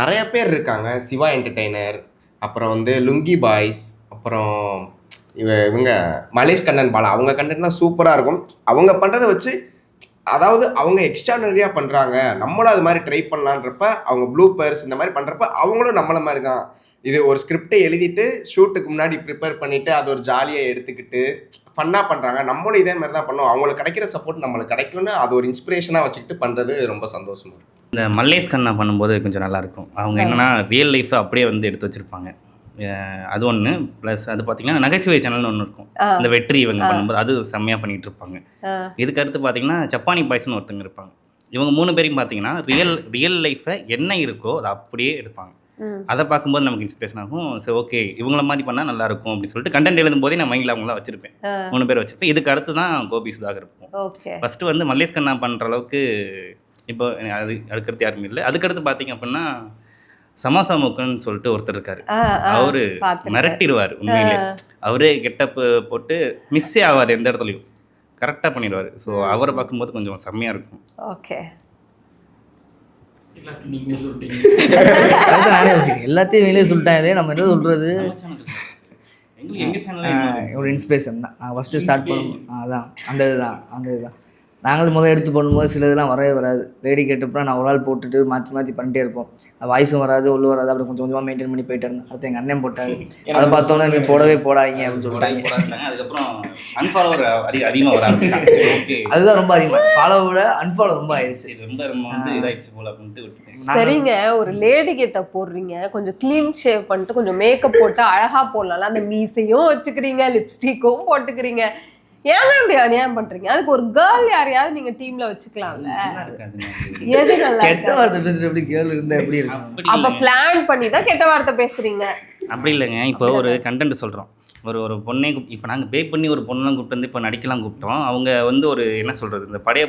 நெறைய பேர் இருக்காங்க. சிவா என்டர்டெய்னர், அப்புறம் வந்து லுங்கி பாய்ஸ், அப்புறம் இவங்க மலேஷ் கண்ணன் பாலா. அவங்க கன்டென்ட்லாம் சூப்பரா இருக்கும். அவங்க பண்றத வச்சு அதாவது அவங்க எக்ஸ்ட்ரானரியா பண்றாங்க. நம்மளும் அது மாரி ட்ரை பண்ணலான்றப்ப, அவங்க ப்ளூப்பர்ஸ் இந்த மாரி பண்றப்ப, அவங்களும் நம்மள மாரி தான். இது ஒரு ஸ்கிரிப்ட்ட எழுதிட்டு, ஷூட்டுக்கு முன்னாடி ப்ரிப்பேர் பண்ணிட்டு, அத ஒரு ஜாலியா எடுத்துக்கிட்டு, ஃபன்னா பண்றாங்க. நம்மளும் இதே மாரி தான் பண்ணுவோம். அவங்களுக்கு கிடைக்கிற சப்போர்ட் நம்மளுக்கு கிடைக்கும்னு, அது ஒரு இன்ஸ்பிரேஷனா வச்சுக்கிட்டு பண்றது ரொம்ப சந்தோஷமா இருக்கும். இந்த மல்லேஷ் கண்ணா பண்ணும்போது கொஞ்சம் நல்லாயிருக்கும். அவங்க என்னன்னா ரியல் லைஃப்ப அப்படியே வந்து எடுத்து வச்சிருப்பாங்க. அது ஒண்ணு. ப்ளஸ் அது பார்த்தீங்கன்னா, நகைச்சுவை சேனல்னு ஒண்ணு இருக்கும். இந்த வெற்றி இவங்க பண்ணும்போது அது செம்மையா பண்ணிட்டு இருப்பாங்க. இதுக்கு அடுத்து பார்த்தீங்கன்னா, ஜப்பானி பாய்ஸ்ன்னு ஒருத்தங்க இருப்பாங்க. இவங்க 3 பேரையும் பார்த்தீங்கன்னா, ரியல் லைஃப்ல என்ன இருக்கோ அத அப்படியே எடுப்பாங்க. அத பார்க்கும்போது நமக்கு இன்ஸ்பிரேஷன் ஆகும். சரி ஓகே இவங்கள மாரி பண்ணா நல்லாயிருக்கும் அப்படின்னு சொல்லிட்டு கன்டென்ட் எழுதும்போதே நான் மைண்ட்ல அவங்கள வச்சிருப்பேன். 3 பேர் வச்சிருப்பேன். இதுக்கு அடுத்து தான் கோபி சுதாகர் இருக்கும். ஃபர்ஸ்ட்டு வந்து மல்லேஷ் கண்ணா பண்ற அளவுக்கு இப்போ அதுக்கடுத்து யாருமே இல்ல. அதுக்கடுத்து பார்த்தீங்க அப்படின்னா, சமாசா மூக்குன்னு சொல்லிட்டு ஒருத்தர் இருக்காரு. அவரு மிரட்டிருவாரு உண்மையிலே. அவரே கெட்டப் போட்டு மிஸ்ஸே ஆவாது எந்த இடத்துலயும். கரெக்ட்டா பண்ணிடுவாரு. ஸோ அவர பார்க்கும்போது கொஞ்சம் செம்மையா இருக்கும். ஓகே. நீங்களே சொல்லிட்டீங்க. நானே யோசிக்கிறேன். எல்லாத்தையும் வெளியே சொல்லிட்டாங்களே நம்ம என்ன சொல்றது? எங்க சேனல்ல ஒரு இன்ஸ்பிரேஷன் தான். நான் ஃபஸ்ட்டு ஸ்டார்ட் பண்ணுவோம் அதான் அந்த இதுதான் நாங்களும் எடுத்து பண்ணும்போது சில இதெல்லாம் வரவே வராது. லேடி கேட்டப்போ நான் ஒரு ஆள் போட்டுட்டு மாற்றி பண்ணிட்டே இருப்போம். வாய்ஸும் வராது உள்ளே வராது. அப்படி கொஞ்சம் கொஞ்சமாக மெயின்டைன் பண்ணி போயிட்டே இருந்தேன். அடுத்து எங்கள் அண்ணன் போட்டார். அதை பார்த்தோன்னே நீங்கள் போடாதீங்க அப்படின்னு சொல்லிட்டாங்க. அதுக்கப்புறம் அன்ஃபாலோவர் அதிகமாக வர ஆரம்பிச்சிட்டாங்க. ஓகே அதுதான் ரொம்ப அதிகமாக ஃபாலோவோட அன்ஃபாலோ ரொம்ப ஆயிடுச்சு. ரொம்ப வந்து இதாகிடுச்சு போல அப்படின்ட்டு விட்டுட்டேன். சரிங்க, ஒரு லேடி கெட்ட போடுறீங்க, கொஞ்சம் க்ளீன் ஷேவ் பண்ணிட்டு கொஞ்சம் மேக்கப் போட்டு அழகா போடலாம். அந்த மீசையும் வச்சுக்கிறீங்க, லிப்ஸ்டிக்கும் போட்டுக்கிறீங்க. ஏன் இப்படி அநியாயம் பண்றீங்க? அதுக்கு ஒரு கேர்ள் யாரையாவது நீங்க டீம்ல வச்சுக்கலாம்ல. எது நல்லா கெட்ட வார்த்தை பேசுற எப்படி கேர்ள் இருந்தா எப்படி இருக்கும்? அப்ப பிளான் பண்ணி தான் கெட்ட வார்த்தை பேசுறீங்க. அப்படி இல்லைங்க. இப்போ ஒரு கண்டென்ட் சொல்றோம். ஒரு பொண்ணே இப்போ நாங்கள் பே பண்ணி ஒரு பொண்ணெலாம் கூப்பிட்டு வந்து இப்போ நடிக்கலாம் கூப்பிட்டோம். அவங்க வந்து ஒரு என்ன சொல்றது இந்த படைய